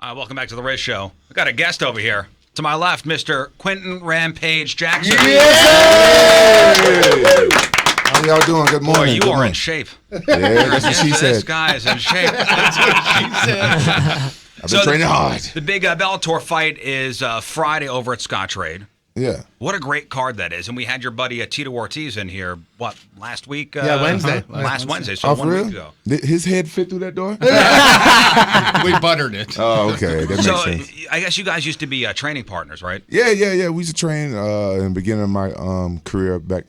Welcome back to the Rizz Show. I got a guest over here. To my left, Mr. Quinton Rampage Jackson. Yes! How y'all doing? Good morning. Boy, you are in shape. Yeah, that's what she said. This guy is in shape. That's what she said. I've been training hard. The big Bellator fight is Friday over at Scottrade. Yeah. What a great card that is. And we had your buddy Tito Ortiz in here, last week? Wednesday. Last Wednesday, so 1 week ago. Did his head fit through that door? We buttered it. Oh, okay. That makes sense. I guess you guys used to be training partners, right? Yeah. We used to train in the beginning of my career back,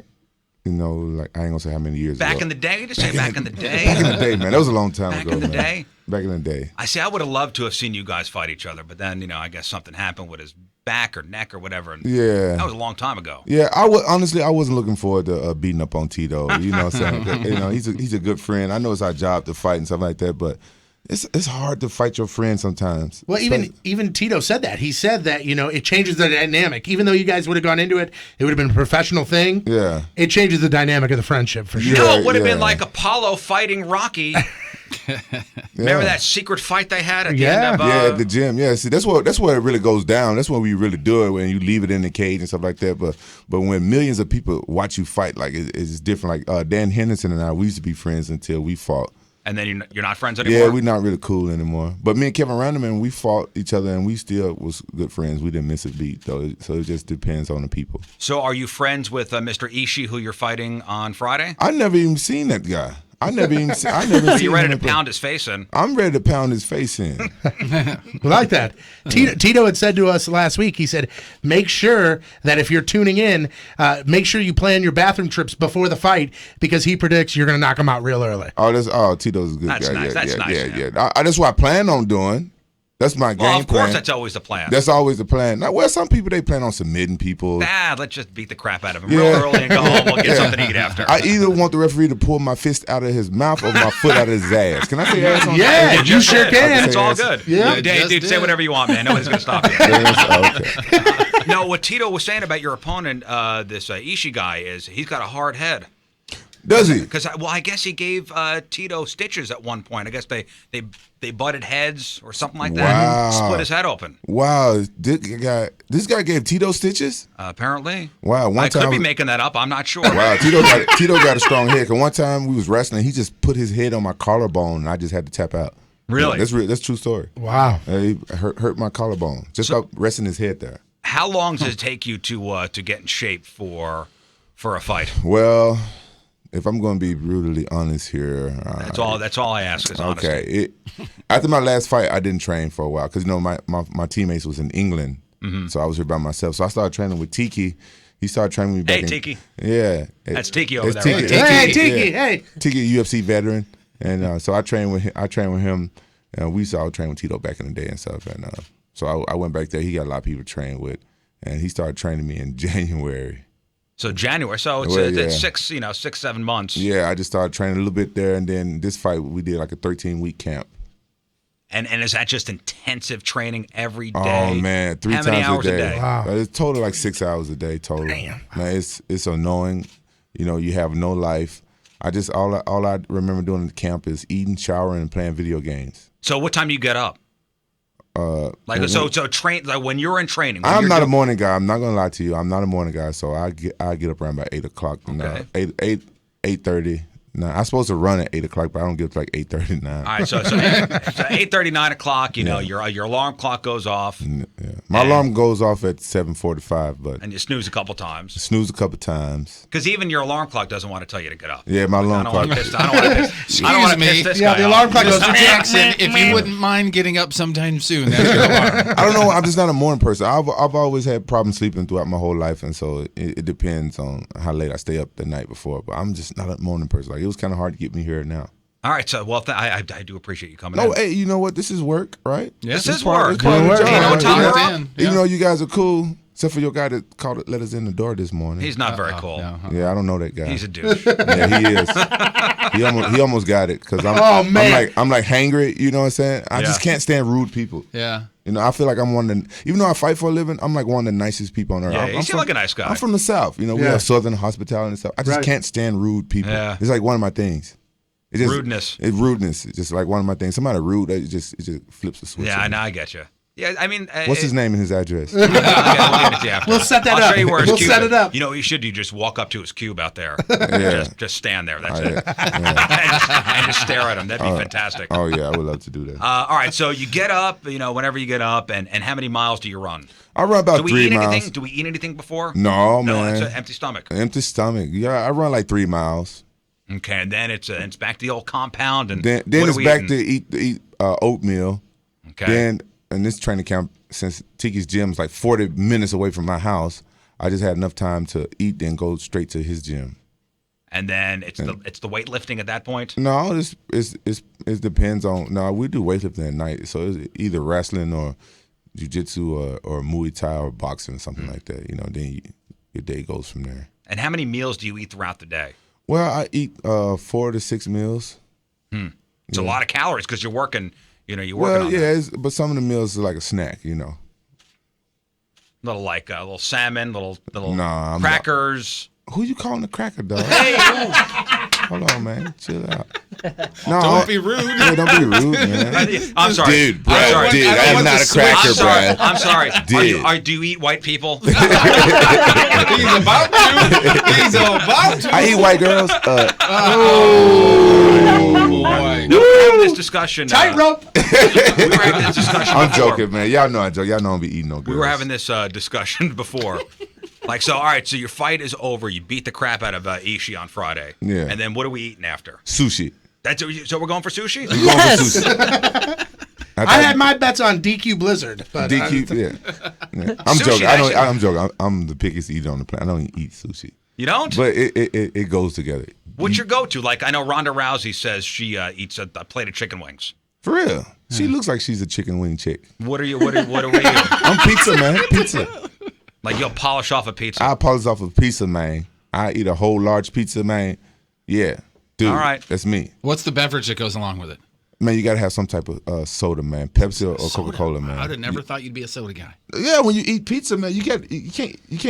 like I ain't going to say how many years ago. Back in the day? Just say back in the day? Back in the day, man. That was a long time ago, Back in the day? Back in the day. I would have loved to have seen you guys fight each other, but then, I guess something happened with his back or neck or whatever. And yeah. That was a long time ago. Yeah, honestly, I wasn't looking forward to beating up on Tito. You know what I'm saying? He's a good friend. I know it's our job to fight and stuff like that, but it's hard to fight your friend sometimes. Well, even Tito said that. He said that, it changes the dynamic. Even though you guys would have gone into it, it would have been a professional thing. Yeah. It changes the dynamic of the friendship for sure. No, it would have been like Apollo fighting Rocky. Remember that secret fight they had at the end of at the gym. Yeah, see, that's where it really goes down. That's when we really do it, when you leave it in the cage and stuff like that. But when millions of people watch you fight, like it's different. Like Dan Henderson and I, we used to be friends until we fought. And then you're not friends anymore? Yeah, we're not really cool anymore. But me and Kevin Randleman, we fought each other, and we still was good friends. We didn't miss a beat, though. So it just depends on the people. So are you friends with Mr. Ishii, who you're fighting on Friday? I never even seen that guy. I never seen You're ready to pound his face in. I'm ready to pound his face in. We like that. Tito had said to us last week, he said, make sure that if you're tuning in, make sure you plan your bathroom trips before the fight, because he predicts you're going to knock him out real early. Tito's a good guy. Nice. That's nice. Yeah. That's what I plan on doing. That's my game plan. Well, of course, that's always the plan. That's always the plan. Now, some people, they plan on submitting people. Let's just beat the crap out of him real early and go home. We'll get something to eat after. I either want the referee to pull my fist out of his mouth or my foot out of his ass. Can I say ass on that? You sure can. It's all good. Yeah. Dude, say whatever you want, man. Nobody's going to stop you. Okay. No, what Tito was saying about your opponent, this Ishii guy, is he's got a hard head. Does he? Because I guess he gave Tito stitches at one point. I guess they butted heads or something like that. Wow. Split his head open. Wow, this guy gave Tito stitches? Apparently. Wow. I could be making that up. I'm not sure. Wow, Tito got a strong head. Cause one time we was wrestling, he just put his head on my collarbone, and I just had to tap out. Really? Yeah, that's a true story. Wow. He hurt my collarbone just by resting his head there. How long does it take you to get in shape for a fight? Well, if I'm going to be brutally honest here, that's all I ask is honesty. Okay. After my last fight, I didn't train for a while because my teammates was in England, so I was here by myself. So I started training with Tiki. He started training me back. Hey, Tiki. Yeah, that's Tiki over there. Tiki. Right? Hey, Tiki. Hey, Tiki, UFC veteran, and so I trained with him. And we used to all train with Tito back in the day and stuff. And so I went back there. He got a lot of people to train with, and he started training me in January. So January, it's 6, 7 months. Yeah, I just started training a little bit there, and then this fight we did like a 13-week camp. And is that just intensive training every day? Oh man, How many hours a day? Wow. It's total like 6 hours a day total. Damn. Man, it's annoying. You have no life. All I remember doing in the camp is eating, showering, and playing video games. So what time do you get up? Train when you're in training. I'm not a morning guy. I'm not gonna lie to you. I'm not a morning guy. So I get up around about 8 o'clock. Okay. 8:30. No, I'm supposed to run at 8 o'clock, but I don't get up to like 8:39. All right, so 8:30, 9 o'clock. Your alarm clock goes off. Yeah. My alarm goes off at 7:45, and you snooze a couple times. Because even your alarm clock doesn't want to tell you to get up. Yeah, my alarm clock. I don't want to piss this guy the alarm clock goes. Jackson, if you wouldn't mind getting up sometime soon, that's your alarm. I don't know. I'm just not a morning person. I've always had problems sleeping throughout my whole life, and so it depends on how late I stay up the night before. But I'm just not a morning person. Like, it was kind of hard to get me here now. All right, so I do appreciate you coming in. No, hey, you know what? This is work, right? Yeah, this is work. Part of the job, You know what time we're up? Even though you guys are cool, except for your guy that let us in the door this morning. He's not very cool. No. Yeah, I don't know that guy. He's a douche. Yeah, he is. He almost got it because I'm like hangry. You know what I'm saying? I just can't stand rude people. Yeah. I feel like I'm one of the, even though I fight for a living, I'm like one of the nicest people on earth. Yeah, you seem like a nice guy. I'm from the South. We have Southern hospitality and stuff. I just can't stand rude people. Yeah. It's like one of my things. It just, rudeness. Rudeness. It's just like one of my things. Somebody rude, it just flips the switch. Yeah, I get you. Yeah, I mean, what's his name and his address? We'll get it to you after. We'll set that I'll up. show you where his We'll cube set is. it up. You know what you should do? Just walk up to his cube out there. Yeah. Just stand there. That's Oh, it. yeah. and just stare at him. That'd be fantastic. Oh yeah, I would love to do that. All right, so you get up, whenever you get up, and how many miles do you run? I run about Do we 3 eat miles. anything? Do we eat anything before? No, No, man. it's an empty stomach. Empty stomach. Yeah, I run like 3 miles. Okay, and then it's back to the old compound, and Then what it's are we back eating? to eat oatmeal. Okay. Then in this training camp, since Tiki's gym is like 40 minutes away from my house, I just had enough time to eat and go straight to his gym. And then it's the weightlifting at that point. No, it depends on. No, we do weightlifting at night, so it's either wrestling or jiu-jitsu or Muay Thai or boxing or something like that. Then your day goes from there. And how many meals do you eat throughout the day? Well, I eat 4 to 6 meals. It's a lot of calories because you're working. You're working Well, on yeah, that. but some of the meals are like a snack. Little salmon, little Nah, I'm crackers. Who you calling a cracker, dog? Hey, Hold on, man. Chill out. Don't be rude. Yeah, don't be rude, man. I'm sorry. Dude, bro, I'm sorry. dude, I don't I'm want not the a cracker, I'm sorry. bro. I'm sorry. Dude. Do you eat white people? He's about to. He's about to. I eat white girls. Oh, boy. No, we're having this discussion. Tightrope. We were having this discussion. I'm before. joking, man. Y'all know I joke. Y'all know I don't be eating no girls. We were having this discussion before. All right, so your fight is over. You beat the crap out of Ishii on Friday. Yeah. And then what are we eating after? Sushi. So we're going for sushi? Yes. Going for sushi. I had my bets on DQ Blizzard, but DQ, yeah. I'm Sushi, joking. actually. I'm joking. I'm the pickiest eater on the planet. I don't eat sushi. You don't? But it goes together. What's your go-to? Like, I know Ronda Rousey says she eats a plate of chicken wings. For real. She looks like she's a chicken wing chick. What are we eating? I'm pizza, man. Pizza. Like, you'll polish off a pizza. I polish off a pizza, man. I eat a whole large pizza, man. Yeah. Dude, All right. That's me. What's the beverage that goes along with it? Man, you got to have some type of soda, man. Pepsi or Coca-Cola, man. I would have never thought you'd be a soda guy. Yeah, when you eat pizza, man, you can't.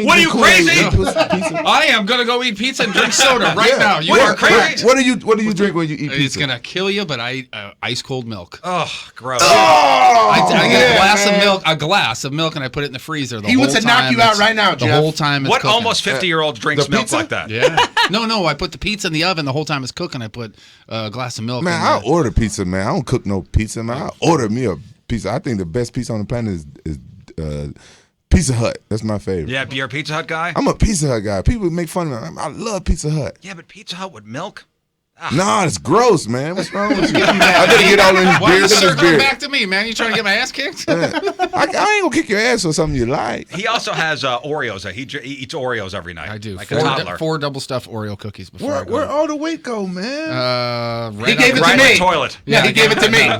What are you, crazy? Pizza. I am gonna go eat pizza and drink soda right now. You What are are you, crazy? correct. What do you drink when you eat pizza? It's gonna kill you, but I eat ice cold milk. Oh, gross. I get a glass of milk, and I put it in the freezer. He wants to knock you out right now, The Jeff. whole time. It's What cooking. almost 50-year-old drinks the milk pizza? like that? Yeah. No. I put the pizza in the oven the whole time it's cooking. I put a glass of milk. Man, in I order pizza, man. I don't cook no pizza, man. I order me a pizza. I think the best pizza on the planet is Pizza Hut. That's my favorite. Yeah, you're a Pizza Hut guy? I'm a Pizza Hut guy. People make fun of me. I love Pizza Hut. Yeah, but Pizza Hut with milk? Nah, it's gross, man. What's wrong with you? I better get all in his Why are you beard. circling back to me, man? You trying to get my ass kicked? I ain't gonna kick your ass for something you like. He also has Oreos. He eats Oreos every night. I do. Like a toddler. Four double stuffed Oreo cookies before I go. Where all the weight go, man? Right He gave it Right to in me. the toilet. Yeah, he gave it to me. I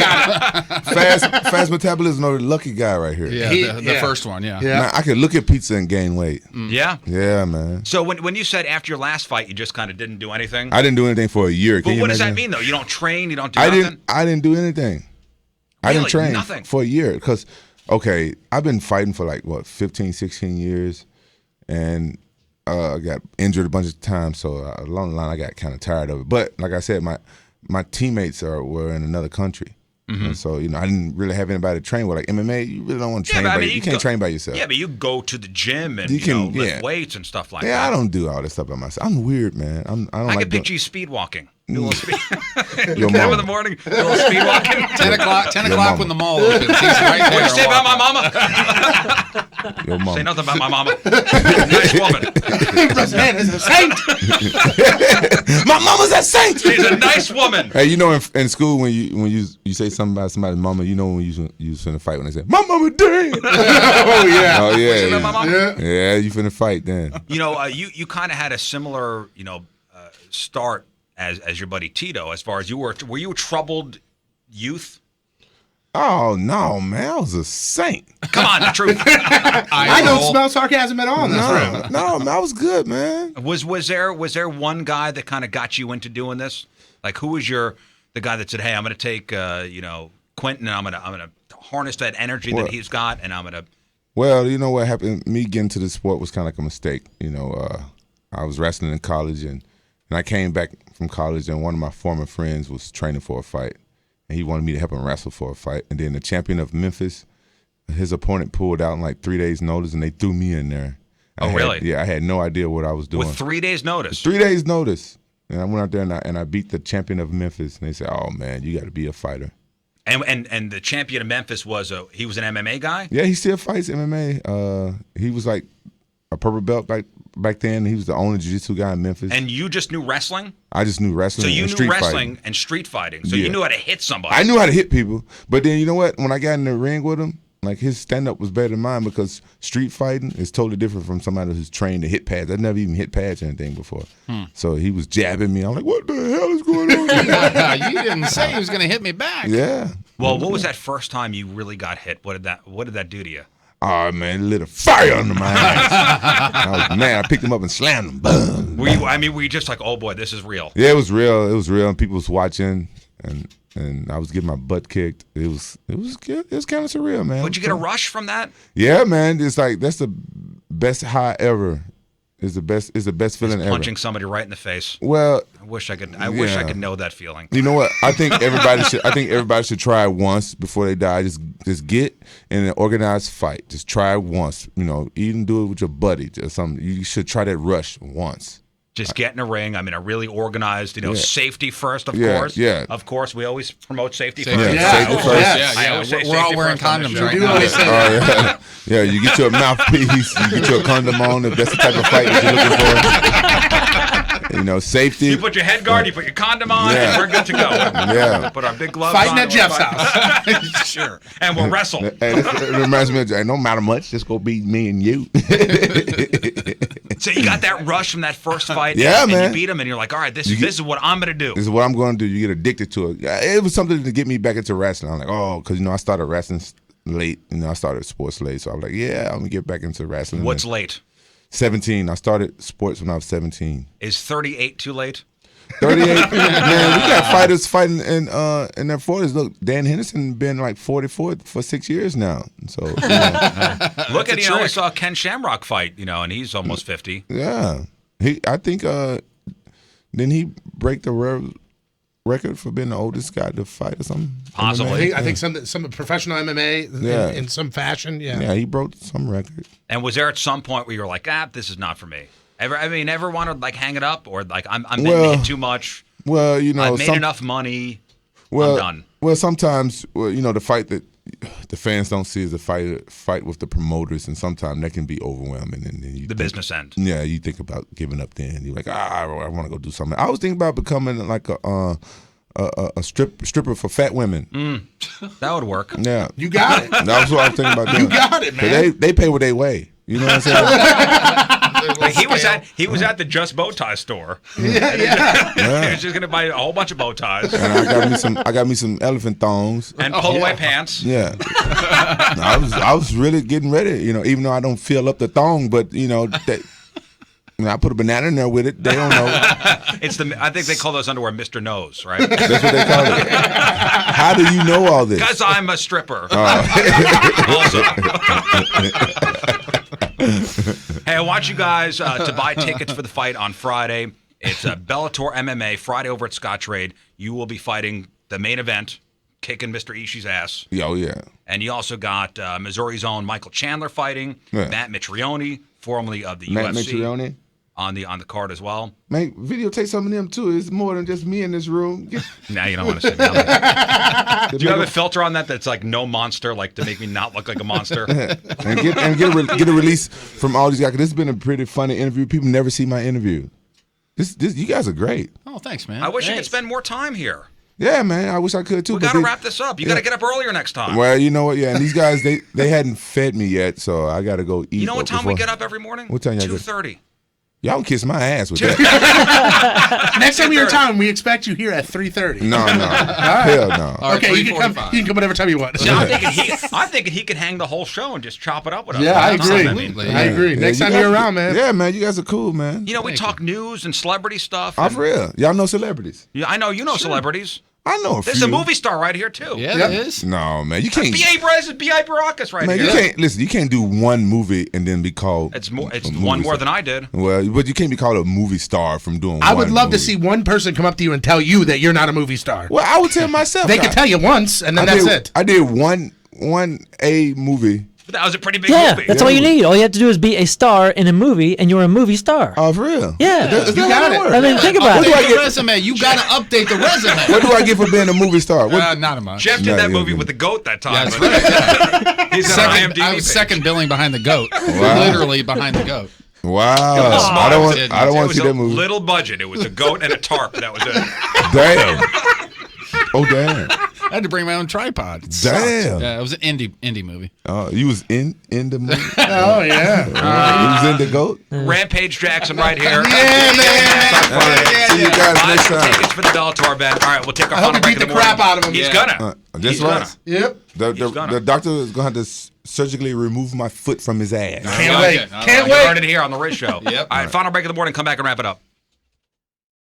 got it. Fast metabolism, the lucky guy right here. Yeah, the first one. Yeah. Yeah. Man, I can look at pizza and gain weight. Yeah? Yeah, man. So when you said after your last fight, you just kind of didn't do anything? I didn't do anything for a year. Can But you what does that imagine? mean, though? You don't train? You don't do I nothing? didn't do anything. I Really? didn't train Nothing? for a year because, okay, I've been fighting for like, 15, 16 years, and I got injured a bunch of times, so along the line I got kind of tired of it. But like I said, my teammates were in another country. And so, I didn't really have anybody to train with. Like MMA, you really don't want to train by you can't train by yourself. Yeah, but you go to the gym and You can- lift yeah. weights and stuff like Yeah, that. I don't do all this stuff by myself. I'm weird, man. I don't I like can doing- picture you speed walking. Do a little speed. Your Get up in mama. the morning, do a little speed walking. 10 o'clock Your when mama. the mall opens. He's right there. What you say about my walking. mama? Your mama. Say nothing about my mama. Nice woman. Man is a saint. My mama's a saint. She's a nice woman. Hey, in school when you say something about somebody's mama, you know when you finna fight when they say my mama dead. Oh yeah. Oh Say yeah, about my mama? yeah, you finna fight then. You kind of had a similar, start as your buddy Tito. As far as were you a troubled youth? Oh no, man, I was a saint. Come on, the truth. I don't smell sarcasm at all in this room. No, man, I was good, man. Was there one guy that kind of got you into doing this? Like, who was the guy that said, "Hey, I'm going to take Quinton, and I'm going to harness that energy that he's got, and I'm going to." Well, you know what happened? Me getting to the sport was kind of like a mistake. I was wrestling in college, and And I came back from college, and one of my former friends was training for a fight, and he wanted me to help him wrestle for a fight. And then the champion of Memphis, his opponent pulled out in like 3 days' notice, and they threw me in there. Really? Yeah, I had no idea what I was doing. With 3 days' notice? 3 days' notice. And I went out there, and I beat the champion of Memphis. And they said, oh, man, you got to be a fighter. And the champion of Memphis he was an MMA guy? Yeah, he still fights MMA. He was like a purple belt back then. He was the only jiu-jitsu guy in Memphis. And you just knew wrestling? I just knew wrestling and street fighting. So you knew wrestling and street fighting. So you knew how to hit somebody. I knew how to hit people. But then, you know what? When I got in the ring with him, like his stand-up was better than mine because street fighting is totally different from somebody who's trained to hit pads. I'd never even hit pads or anything before. So he was jabbing me. I'm like, what the hell is going on here? You didn't say he was going to hit me back. Yeah. Well, what was that first time you really got hit? What did that do to you? Oh, man, it lit a fire under my ass. I was mad. I picked him up and slammed him. Boom. Were you just like, oh, boy, this is real? Yeah, it was real. It was real. And people was watching, and I was getting my butt kicked. It was kind of surreal, man. Would you get a rush from that? Yeah, man. It's like that's the best high ever. It's the best feeling ever. Punching somebody right in the face. Well, I wish I could know that feeling. You know what? I think everybody should try it once before they die. Just get in an organized fight. Just try it once. You know, even do it with your buddy or something. You should try that rush once. Just get in a ring. I mean, a really organized, safety first, of course. Yeah. Of course, we always promote safety first. Safety first. Yeah. We're all wearing condoms right now. Yeah, you get your mouthpiece, you get your condom on if that's the type of fight that you're looking for. Safety. You put your head guard, you put your condom on, and we're good to go. Yeah. Put our big gloves on. Fighting at Jeff's house. Sure. And we'll wrestle. Hey, it reminds me of, it don't matter much, just go be me and you. So you got that rush from that first fight, man. You beat him, and you're like, all right, this is what I'm going to do. This is what I'm going to do. You get addicted to it. It was something to get me back into wrestling. I'm like, because, I started wrestling late. I started sports late. So I'm like, I'm going to get back into wrestling. What's late? 17. I started sports when I was 17. Is 38 too late? 38. Man, we got fighters fighting in their 40s. Look, Dan Henderson been like 44 for 6 years now. So look at I saw Ken Shamrock fight, and he's almost 50. Yeah, I think didn't he break the record for being the oldest guy to fight or something? Possibly. I think some professional MMA in some fashion. Yeah, he broke some record. And was there at some point where you were like, this is not for me? Ever want to hang it up or I'm making it too much? Well, I've made enough money. I'm done. Well, sometimes, the fight that the fans don't see is the fight with the promoters, and sometimes that can be overwhelming. And then the business end. Yeah, you think about giving up. Then you're like, I want to go do something. I was thinking about becoming like a stripper for fat women. That would work. Yeah, you got it. That's what I was thinking about doing. You got it, man. They pay what they weigh. You know what I'm saying? He was at the Just Bow Tie store. Yeah. He was just gonna buy a whole bunch of bow ties. And I got me some elephant thongs and pull away pants. Yeah, I was really getting ready. Even though I don't fill up the thong, but I put a banana in there with it. They don't know. I think they call those underwear Mr. Nose, right? That's what they call it. How do you know all this? Because I'm a stripper. Hey, I want you guys to buy tickets for the fight on Friday. It's Bellator MMA, Friday over at Scottrade. You will be fighting the main event, kicking Mr. Ishii's ass. Oh, yeah. And you also got Missouri's own Michael Chandler fighting, Matt Mitrione, formerly of the Matt UFC. Mitrione? On the card as well. Man, videotape some of them too. It's more than just me in this room. Now you don't want to say that. Do you have a filter on that's like no monster, like to make me not look like a monster? and get a release from all these guys. 'Cause this has been a pretty funny interview. People never see my interview. This you guys are great. Oh, thanks, man. I wish you could spend more time here. Yeah, man. I wish I could too. We got to wrap this up. You got to get up earlier next time. Well, you know what? Yeah, and these guys they hadn't fed me yet, so I got to go eat. You know what time we get up every morning? What time? 2:30. Y'all can kiss my ass with that. Next time you're in town, we expect you here at 3:30. No. Hell no. Okay, you can come whatever time you want. See, I'm thinking he could hang the whole show and just chop it up with us. Yeah, I agree. I agree. Next time you're around, man. Yeah, man, you guys are cool, man. We talk news and celebrity stuff. For real. Y'all know celebrities. Yeah, I know you know celebrities. I know a few. There's a movie star right here too. Yeah, there is. No, man, you can't. B.A. Baracus right Man, here. you can't listen. You can't do one movie and then be called. It's more. a It's movie one more star. than I did. Well, but you can't be called a movie star from doing. I would one love to movie. see one person come up to you and tell you that you're not a movie star. Well, I would tell myself. They could tell you once, and then I that's did, it. I did one A movie. But that was a pretty big Yeah, movie. that's all you need. All you have to do is be a star in a movie, and you're a movie star. Oh, for real? Yeah. Is You that got how it. works? I mean, think about Update it. the resume. You got to update the resume. What do I get for being a movie star? What, Not a much. Jeff did No, that yeah, movie yeah. with the goat that time. Yeah, that's but- right. He's on our Second, IMDb I was page. second billing behind the goat. Wow. Literally behind the goat. wow! was I don't want. smart. I don't It want to was see a that movie. little budget. It was a goat and a tarp. That was it. Damn. Oh damn. I had to bring my own tripod. It Damn. sucked. Yeah, it was an indie movie. You was in the movie. Oh yeah. You was in the goat. Rampage Jackson right here. Yeah, man. See you guys Buy next some time. tickets for the Bellator event. All right, we'll take our I hope final you break beat in the the morning. crap out of him. He's Yeah. gonna. That's He's right. Yep. gonna. The doctor is gonna have to surgically remove my foot from his ass. Can't wait. Okay. Can't You wait. heard it here on the Rizz Show. Yep. All right, final break of the morning. Come back and wrap it up.